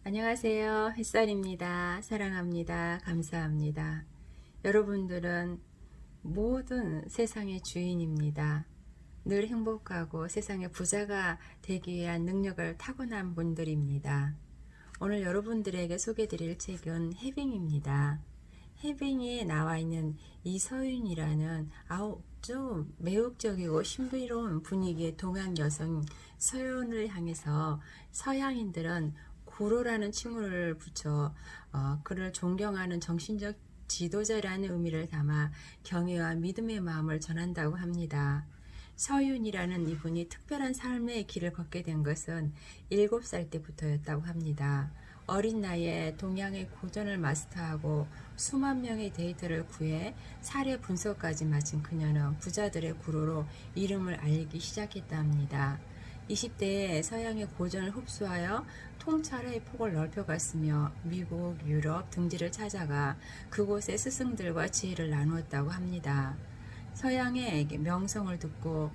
안녕하세요. 햇살입니다. 사랑합니다. 감사합니다. 여러분들은 모든 세상의 주인입니다. 늘 행복하고 세상의 부자가 되기 위한 능력을 타고난 분들입니다. 오늘 여러분들에게 소개드릴 책은 해빙입니다. 해빙에 나와 있는 이서윤이라는 아주 매혹적이고 신비로운 분위기의 동양 여성 서윤을 향해서 서양인들은 구로라는 칭호를 붙여 그를 존경하는 정신적 지도자라는 의미를 담아 경애와 믿음의 마음을 전한다고 합니다. 서윤이라는 이분이 특별한 삶의 길을 걷게 된 것은 7살 때부터였다고 합니다. 어린 나이에 동양의 고전을 마스터하고 수만 명의 데이터를 구해 사례 분석까지 마친 그녀는 부자들의 구로로 이름을 알리기 시작했다 합니다. 20대에 서양의 고전을 흡수하여 통찰의 폭을 넓혀갔으며 미국, 유럽 등지를 찾아가 그곳의 스승들과 지혜를 나누었다고 합니다. 서양의 명성을 듣고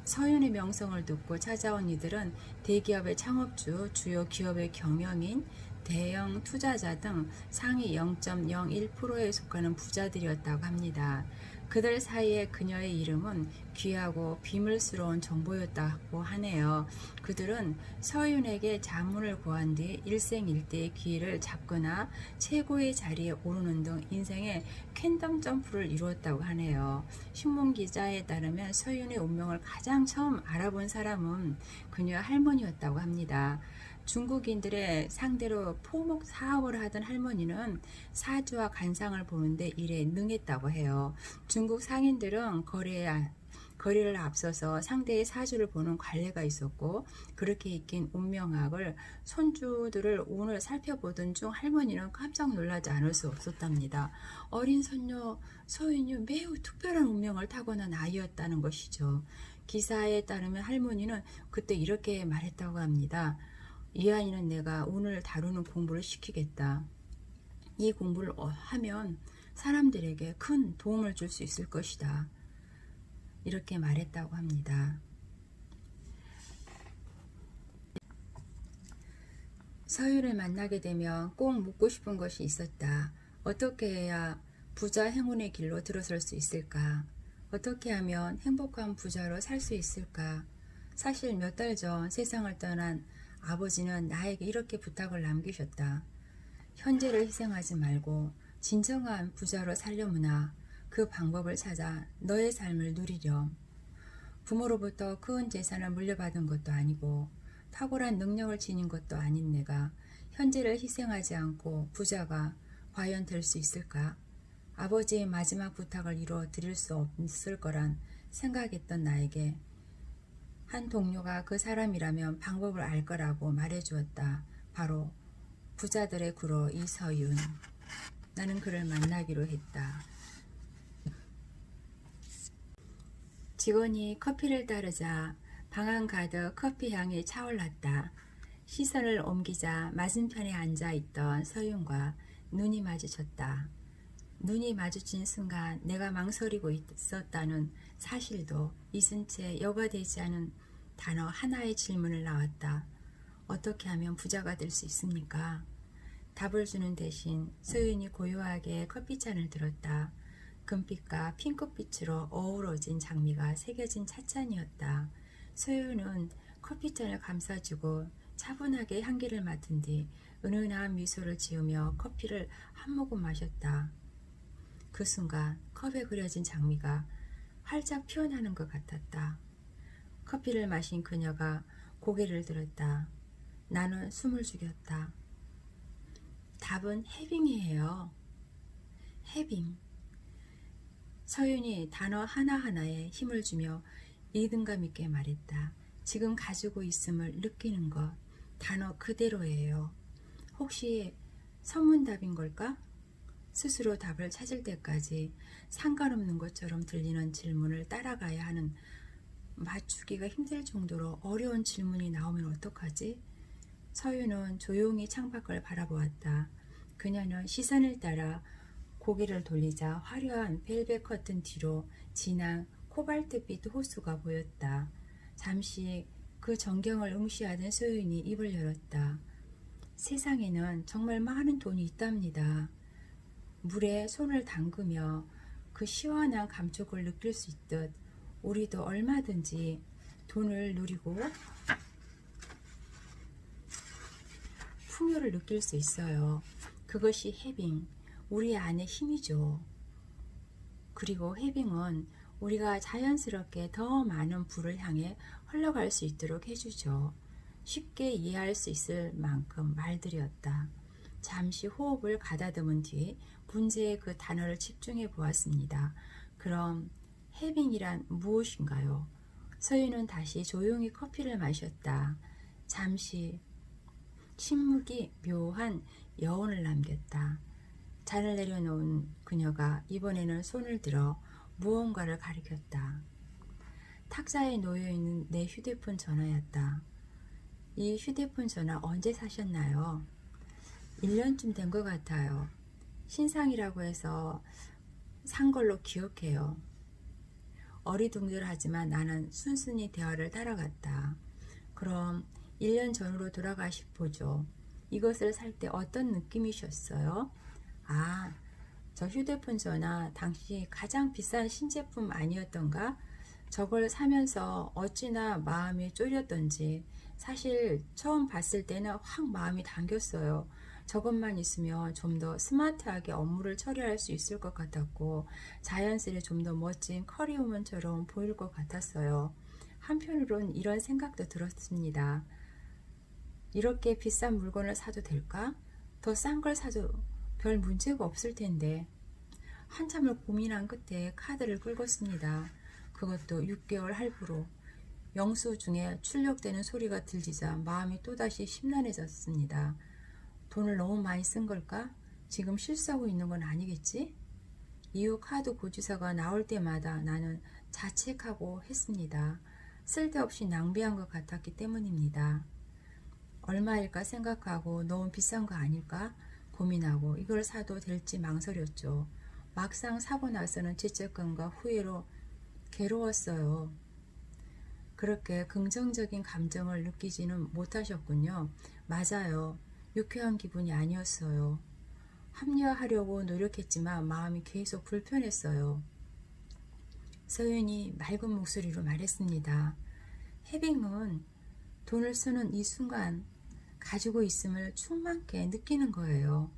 서윤의 명성을 듣고 찾아온 이들은 대기업의 창업주, 주요 기업의 경영인, 대형 투자자 등 상위 0.01%에 속하는 부자들이었다고 합니다. 그들 사이에 그녀의 이름은 귀하고 비밀스러운 정보였다고 하네요. 그들은 서윤에게 자문을 구한 뒤 일생일대의 기회를 잡거나 최고의 자리에 오르는 등 인생의 퀸덤 점프를 이루었다고 하네요. 신문 기자에 따르면 서윤의 운명을 가장 처음 알아본 사람은 그녀의 할머니였다고 합니다. 중국인들의 상대로 포목 사업을 하던 할머니는 사주와 간상을 보는데 일에 능했다고 해요. 중국 상인들은 거리를 앞서서 상대의 사주를 보는 관례가 있었고, 그렇게 익힌 운명학을 손주들을 오늘 살펴보던 중 할머니는 깜짝 놀라지 않을 수 없었답니다. 어린 손녀 서윤이 매우 특별한 운명을 타고난 아이였다는 것이죠. 기사에 따르면 할머니는 그때 이렇게 말했다고 합니다. 이 아이는 내가 오늘 다루는 공부를 시키겠다. 이 공부를 하면 사람들에게 큰 도움을 줄 수 있을 것이다. 이렇게 말했다고 합니다. 서유를 만나게 되면 꼭 묻고 싶은 것이 있었다. 어떻게 해야 부자 행운의 길로 들어설 수 있을까? 어떻게 하면 행복한 부자로 살 수 있을까? 사실 몇 달 전 세상을 떠난 아버지는 나에게 이렇게 부탁을 남기셨다. 현재를 희생하지 말고 진정한 부자로 살려무나 그 방법을 찾아 너의 삶을 누리렴. 부모로부터 큰 재산을 물려받은 것도 아니고 탁월한 능력을 지닌 것도 아닌 내가 현재를 희생하지 않고 부자가 과연 될 수 있을까? 아버지의 마지막 부탁을 이루어 드릴 수 없을 거란 생각했던 나에게 한 동료가 그 사람이라면 방법을 알 거라고 말해주었다. 바로 부자들의 구로 이서윤. 나는 그를 만나기로 했다. 직원이 커피를 따르자 방 안 가득 커피 향이 차올랐다. 시선을 옮기자 맞은편에 앉아있던 서윤과 눈이 마주쳤다. 눈이 마주친 순간 내가 망설이고 있었다는 사실도 잊은 채 여과되지 않은 단어 하나의 질문을 나왔다. 어떻게 하면 부자가 될 수 있습니까? 답을 주는 대신 서윤이 고요하게 커피잔을 들었다. 금빛과 핑크빛으로 어우러진 장미가 새겨진 찻잔이었다. 서윤은 커피잔을 감싸주고 차분하게 향기를 맡은 뒤 은은한 미소를 지으며 커피를 한 모금 마셨다. 그 순간 컵에 그려진 장미가 활짝 피어나는 것 같았다. 커피를 마신 그녀가 고개를 들었다. 나는 숨을 죽였다. 답은 해빙이에요. 해빙. 서윤이 단어 하나하나에 힘을 주며 리듬감 있게 말했다. 지금 가지고 있음을 느끼는 것, 단어 그대로예요. 혹시 선문답인 걸까? 스스로 답을 찾을 때까지 상관없는 것처럼 들리는 질문을 따라가야 하는 맞추기가 힘들 정도로 어려운 질문이 나오면 어떡하지? 서윤은 조용히 창밖을 바라보았다. 그녀는 시선을 따라 고개를 돌리자 화려한 벨벳 커튼 뒤로 진한 코발트빛 호수가 보였다. 잠시 그 전경을 응시하던 서윤이 입을 열었다. 세상에는 정말 많은 돈이 있답니다. 물에 손을 담그며 그 시원한 감촉을 느낄 수 있듯 우리도 얼마든지 돈을 누리고 풍요를 느낄 수 있어요. 그것이 해빙, 우리 안의 힘이죠. 그리고 해빙은 우리가 자연스럽게 더 많은 부를 향해 흘러갈 수 있도록 해주죠. 쉽게 이해할 수 있을 만큼 말들이었다. 잠시 호흡을 가다듬은 뒤 문제의 그 단어를 집중해 보았습니다. 그럼 해빙이란 무엇인가요? 서윤은 다시 조용히 커피를 마셨다. 잠시 침묵이 묘한 여운을 남겼다. 잔을 내려놓은 그녀가 이번에는 손을 들어 무언가를 가리켰다. 탁자에 놓여있는 내 휴대폰 전화였다. 이 휴대폰 전화 언제 사셨나요? 1년쯤 된 것 같아요. 신상이라고 해서 산 걸로 기억해요. 어리둥절하지만 나는 순순히 대화를 따라갔다. 그럼 1년 전으로 돌아가시보죠. 이것을 살 때 어떤 느낌이셨어요? 아, 저 휴대폰 전화 당시 가장 비싼 신제품 아니었던가? 저걸 사면서 어찌나 마음이 쫄렸던지 사실 처음 봤을 때는 확 마음이 당겼어요. 저것만 있으면 좀 더 스마트하게 업무를 처리할 수 있을 것 같았고 자연스레 좀 더 멋진 커리우먼처럼 보일 것 같았어요. 한편으론 이런 생각도 들었습니다. 이렇게 비싼 물건을 사도 될까? 더 싼 걸 사도 별 문제가 없을 텐데. 한참을 고민한 끝에 카드를 긁었습니다. 그것도 6개월 할부로. 영수증에 출력되는 소리가 들리자 마음이 또다시 심란해졌습니다. 돈을 너무 많이 쓴 걸까? 지금 실수하고 있는 건 아니겠지? 이후 카드 고지서가 나올 때마다 나는 자책하고 했습니다. 쓸데없이 낭비한 것 같았기 때문입니다. 얼마일까 생각하고 너무 비싼 거 아닐까 고민하고 이걸 사도 될지 망설였죠. 막상 사고 나서는 죄책감과 후회로 괴로웠어요. 그렇게 긍정적인 감정을 느끼지는 못하셨군요. 맞아요. 유쾌한 기분이 아니었어요. 합리화하려고 노력했지만 마음이 계속 불편했어요. 서윤이 맑은 목소리로 말했습니다. 해빙은 돈을 쓰는 이 순간 가지고 있음을 충만케 느끼는 거예요.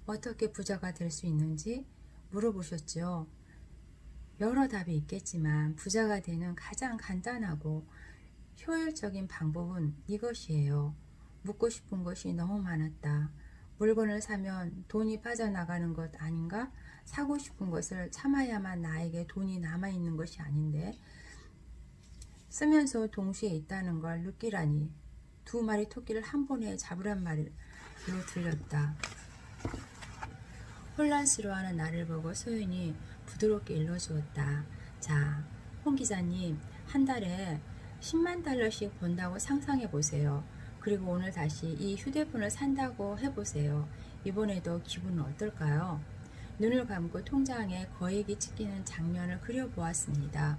어떻게 부자가 될 수 있는지 물어보셨죠? 여러 답이 있겠지만 부자가 되는 가장 간단하고 효율적인 방법은 이것이에요. 묻고 싶은 것이 너무 많았다. 물건을 사면 돈이 빠져나가는 것 아닌가? 사고 싶은 것을 참아야만 나에게 돈이 남아있는 것이 아닌데 쓰면서 동시에 있다는 걸 느끼라니. 두 마리 토끼를 한 번에 잡으란 말로 들렸다. 혼란스러워하는 나를 보고 소윤이 부드럽게 일러주었다. 자, 홍 기자님, 한 달에 10만 달러씩 번다고 상상해 보세요. 그리고 오늘 다시 이 휴대폰을 산다고 해보세요. 이번에도 기분은 어떨까요? 눈을 감고 통장에 거액이 찍히는 장면을 그려보았습니다.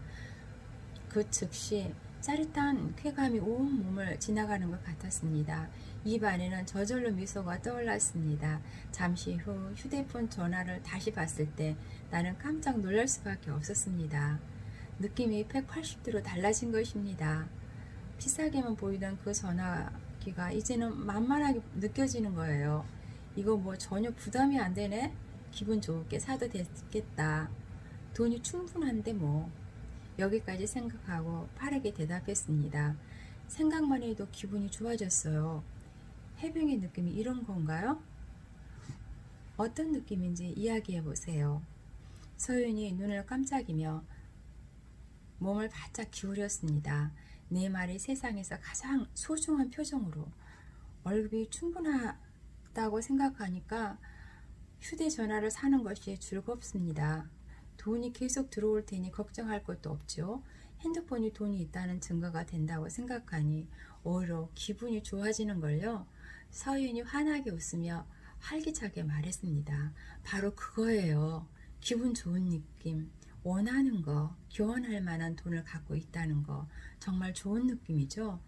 그 즉시 짜릿한 쾌감이 온 몸을 지나가는 것 같았습니다. 입 안에는 저절로 미소가 떠올랐습니다. 잠시 후 휴대폰 전화를 다시 봤을 때 나는 깜짝 놀랄 수밖에 없었습니다. 느낌이 180도로 달라진 것입니다. 비싸게만 보이던 그 전화기가 이제는 만만하게 느껴지는 거예요. 이거 뭐 전혀 부담이 안 되네? 기분 좋게 사도 됐겠다. 돈이 충분한데 뭐. 여기까지 생각하고 빠르게 대답했습니다. 생각만 해도 기분이 좋아졌어요. 해병의 느낌이 이런 건가요? 어떤 느낌인지 이야기해 보세요. 서윤이 눈을 깜짝이며 몸을 바짝 기울였습니다. 내 말이 세상에서 가장 소중한 표정으로. 월급이 충분하다고 생각하니까 휴대전화를 사는 것이 즐겁습니다. 돈이 계속 들어올 테니 걱정할 것도 없죠. 핸드폰이 돈이 있다는 증거가 된다고 생각하니 오히려 기분이 좋아지는걸요. 서윤이 환하게 웃으며 활기차게 말했습니다. 바로 그거예요. 기분 좋은 느낌, 원하는 거, 교환할 만한 돈을 갖고 있다는 거 정말 좋은 느낌이죠.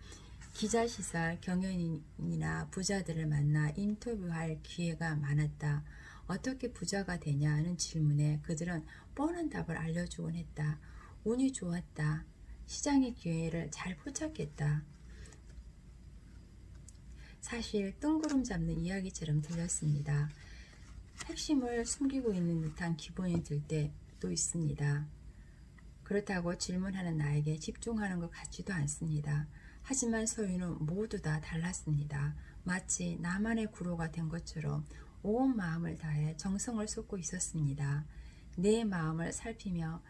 기자시설 경영인이나 부자들을 만나 인터뷰할 기회가 많았다. 어떻게 부자가 되냐는 질문에 그들은 뻔한 답을 알려주곤 했다. 운이 좋았다. 시장의 기회를 잘 포착했다. 사실 뜬구름 잡는 이야기처럼 들렸습니다. 핵심을 숨기고 있는 듯한 기분이 들 때도 있습니다. 그렇다고 질문하는 나에게 집중하는 것 같지도 않습니다. 하지만 서유는 모두 다 달랐습니다. 마치 나만의 구로가 된 것처럼 온 마음을 다해 정성을 쏟고 있었습니다. 내 마음을 살피며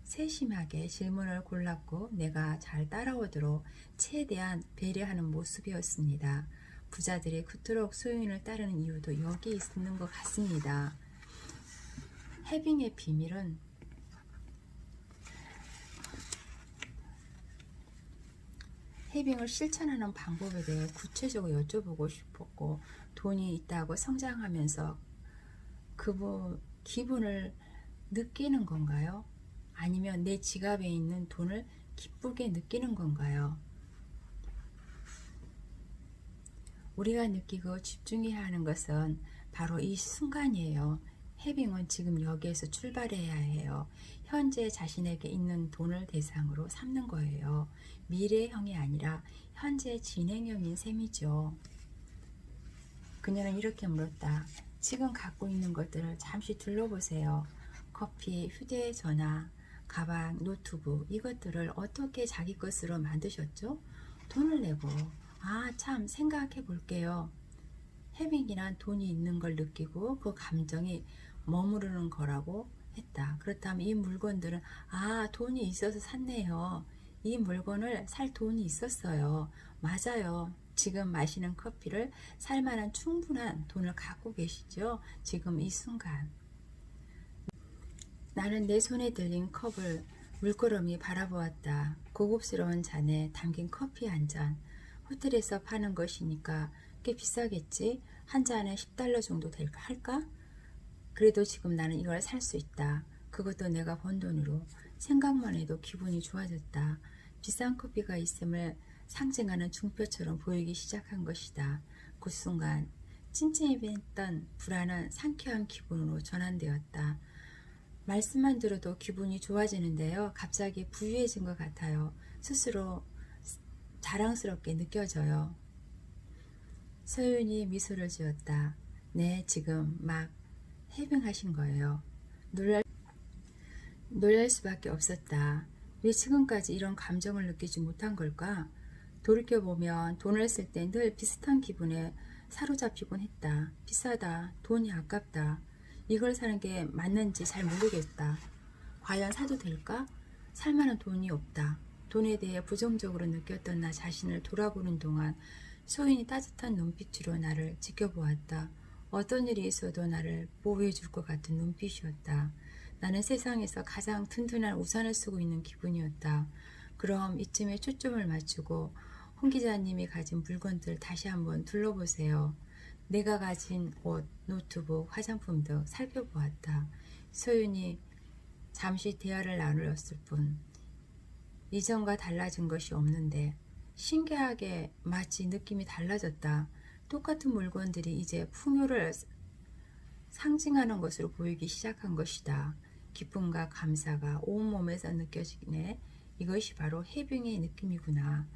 세심하게 질문을 골랐고 내가 잘 따라오도록 최대한 배려하는 모습이었습니다. 부자들이 그토록 소윤을 따르는 이유도 여기 있는 것 같습니다. 해빙의 비밀은 해빙을 실천하는 방법에 대해 구체적으로 여쭤보고 싶었고 돈이 있다고 성장하면서 기분을 느끼는 건가요? 아니면 내 지갑에 있는 돈을 기쁘게 느끼는 건가요? 우리가 느끼고 집중해야 하는 것은 바로 이 순간이에요. 해빙은 지금 여기에서 출발해야 해요. 현재 자신에게 있는 돈을 대상으로 삼는 거예요. 미래형이 아니라 현재 진행형인 셈이죠. 그녀는 이렇게 물었다. 지금 갖고 있는 것들을 잠시 둘러보세요. 커피, 휴대전화, 가방, 노트북 이것들을 어떻게 자기 것으로 만드셨죠? 돈을 내고 참 생각해 볼게요. 해빙이란 돈이 있는 걸 느끼고 그 감정이 머무르는 거라고 했다. 그렇다면 이 물건들은 돈이 있어서 샀네요. 이 물건을 살 돈이 있었어요. 맞아요. 지금 마시는 커피를 살 만한 충분한 돈을 갖고 계시죠? 지금 이 순간. 나는 내 손에 들린 컵을 물끄러미 바라보았다. 고급스러운 잔에 담긴 커피 한 잔. 호텔에서 파는 것이니까 꽤 비싸겠지? 한 잔에 $10 정도 할까? 그래도 지금 나는 이걸 살 수 있다. 그것도 내가 번 돈으로. 생각만 해도 기분이 좋아졌다. 비싼 커피가 있음을 상징하는 중표처럼 보이기 시작한 것이다. 그 순간 찜찜했던 불안한 상쾌한 기분으로 전환되었다. 말씀만 들어도 기분이 좋아지는데요. 갑자기 부유해진 것 같아요. 스스로 자랑스럽게 느껴져요. 서윤이 미소를 지었다. 네, 지금 막 해빙하신 거예요. 놀랄 수밖에 없었다. 왜 지금까지 이런 감정을 느끼지 못한 걸까? 돌이켜보면 돈을 쓸 때 늘 비슷한 기분에 사로잡히곤 했다. 비싸다. 돈이 아깝다. 이걸 사는 게 맞는지 잘 모르겠다. 과연 사도 될까? 살 만한 돈이 없다. 돈에 대해 부정적으로 느꼈던 나 자신을 돌아보는 동안 소인이 따뜻한 눈빛으로 나를 지켜보았다. 어떤 일이 있어도 나를 보호해 줄 것 같은 눈빛이었다. 나는 세상에서 가장 튼튼한 우산을 쓰고 있는 기분이었다. 그럼 이쯤에 초점을 맞추고 홍 기자님이 가진 물건들 다시 한번 둘러보세요. 내가 가진 옷, 노트북, 화장품 등 살펴보았다. 소윤이 잠시 대화를 나누었을 뿐 이전과 달라진 것이 없는데 신기하게 마치 느낌이 달라졌다. 똑같은 물건들이 이제 풍요를 상징하는 것으로 보이기 시작한 것이다. 기쁨과 감사가 온몸에서 느껴지네. 이것이 바로 해빙의 느낌이구나.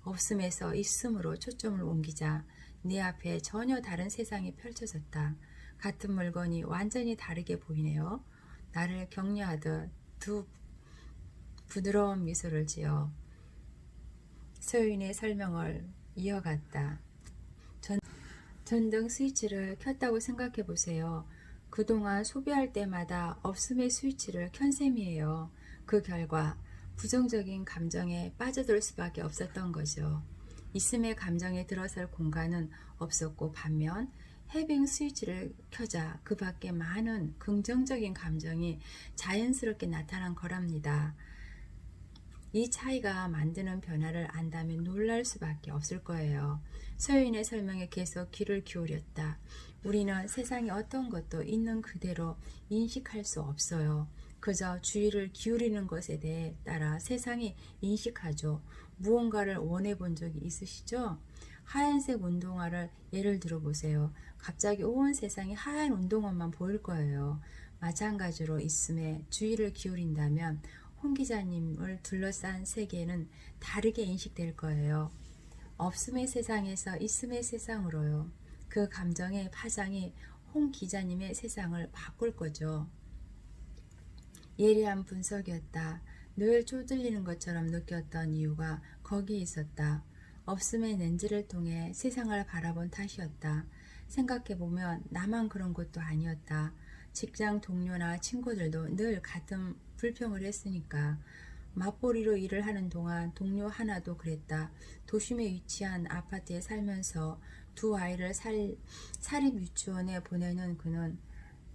없음에서 있음으로 초점을 옮기자 내 앞에 전혀 다른 세상이 펼쳐졌다. 같은 물건이 완전히 다르게 보이네요. 나를 격려하듯 두 부드러운 미소를 지어 소윤의 설명을 이어갔다. 전등 스위치를 켰다고 생각해 보세요. 그동안 소비할 때마다 없음의 스위치를 켠 셈이에요. 그 결과 부정적인 감정에 빠져들 수밖에 없었던 거죠. 있음의 감정에 들어설 공간은 없었고 반면 해빙 스위치를 켜자 그 밖에 많은 긍정적인 감정이 자연스럽게 나타난 거랍니다. 이 차이가 만드는 변화를 안다면 놀랄 수밖에 없을 거예요. 서유인의 설명에 계속 귀를 기울였다. 우리는 세상에 어떤 것도 있는 그대로 인식할 수 없어요. 그저 주의를 기울이는 것에 대해 따라 세상이 인식하죠. 무언가를 원해 본 적이 있으시죠? 하얀색 운동화를 예를 들어 보세요. 갑자기 온 세상이 하얀 운동화만 보일 거예요. 마찬가지로 있음에 주의를 기울인다면 홍 기자님을 둘러싼 세계는 다르게 인식될 거예요. 없음의 세상에서 있음의 세상으로요. 그 감정의 파장이 홍 기자님의 세상을 바꿀 거죠. 예리한 분석이었다. 늘 쪼들리는 것처럼 느꼈던 이유가 거기에 있었다. 없음의 렌즈를 통해 세상을 바라본 탓이었다. 생각해보면 나만 그런 것도 아니었다. 직장 동료나 친구들도 늘 같은 불평을 했으니까. 맞벌이로 일을 하는 동안 동료 하나도 그랬다. 도심에 위치한 아파트에 살면서 두 아이를 사립 유치원에 보내는 그는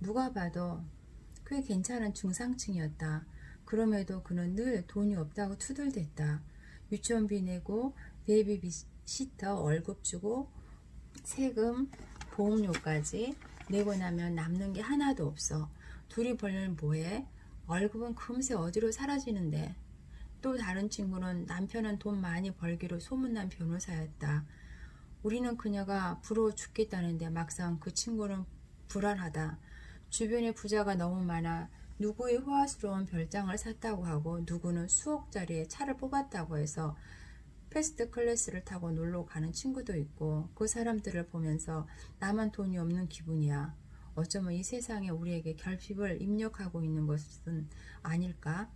누가 봐도 꽤 괜찮은 중상층이었다. 그럼에도 그는 늘 돈이 없다고 투덜댔다. 유치원비 내고 베이비시터 월급 주고 세금, 보험료까지 내고 나면 남는 게 하나도 없어. 둘이 벌면 뭐해? 월급은 금세 어디로 사라지는데. 또 다른 친구는 남편은 돈 많이 벌기로 소문난 변호사였다. 우리는 그녀가 부러워 죽겠다는데 막상 그 친구는 불안하다. 주변에 부자가 너무 많아 누구의 호화스러운 별장을 샀다고 하고 누구는 수억짜리의 차를 뽑았다고 해서 패스트 클래스를 타고 놀러 가는 친구도 있고 그 사람들을 보면서 나만 돈이 없는 기분이야. 어쩌면 이 세상에 우리에게 결핍을 입력하고 있는 것은 아닐까?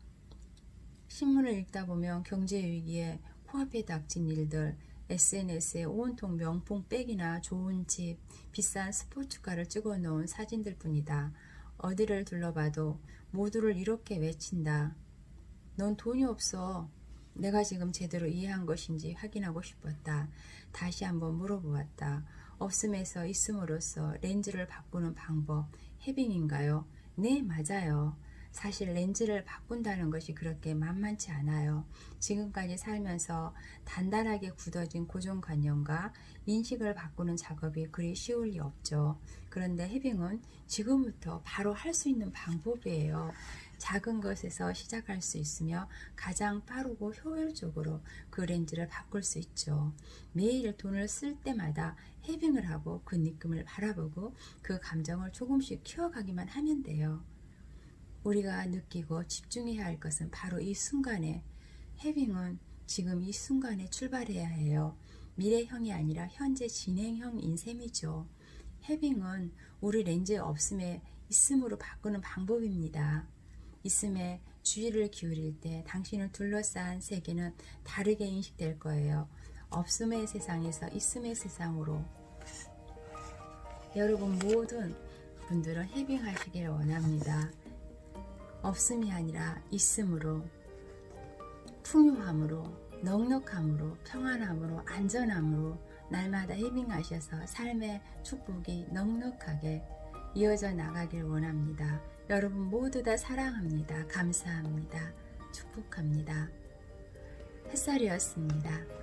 신문을 읽다 보면 경제 위기에 코앞에 닥친 일들, SNS에 온통 명품 백이나 좋은 집, 비싼 스포츠카를 찍어 놓은 사진들 뿐이다. 어디를 둘러봐도 모두를 이렇게 외친다. 넌 돈이 없어. 내가 지금 제대로 이해한 것인지 확인하고 싶었다. 다시 한번 물어보았다. 없음에서 있음으로써 렌즈를 바꾸는 방법, 해빙인가요? 네, 맞아요. 사실 렌즈를 바꾼다는 것이 그렇게 만만치 않아요. 지금까지 살면서 단단하게 굳어진 고정관념과 인식을 바꾸는 작업이 그리 쉬울 리 없죠. 그런데 해빙은 지금부터 바로 할 수 있는 방법이에요. 작은 것에서 시작할 수 있으며 가장 빠르고 효율적으로 그 렌즈를 바꿀 수 있죠. 매일 돈을 쓸 때마다 해빙을 하고 그 느낌을 바라보고 그 감정을 조금씩 키워가기만 하면 돼요. 우리가 느끼고 집중해야 할 것은 바로 이 순간에, 해빙은 지금 이 순간에 출발해야 해요. 미래형이 아니라 현재 진행형인 셈이죠. 해빙은 우리 렌즈에 없음에 있음으로 바꾸는 방법입니다. 있음에 주의를 기울일 때 당신을 둘러싼 세계는 다르게 인식될 거예요. 없음의 세상에서 있음의 세상으로. 여러분 모든 분들은 해빙하시길 원합니다. 없음이 아니라 있음으로, 풍요함으로, 넉넉함으로, 평안함으로, 안전함으로 날마다 해빙하셔서 삶의 축복이 넉넉하게 이어져 나가길 원합니다. 여러분 모두 다 사랑합니다. 감사합니다. 축복합니다. 햇살이었습니다.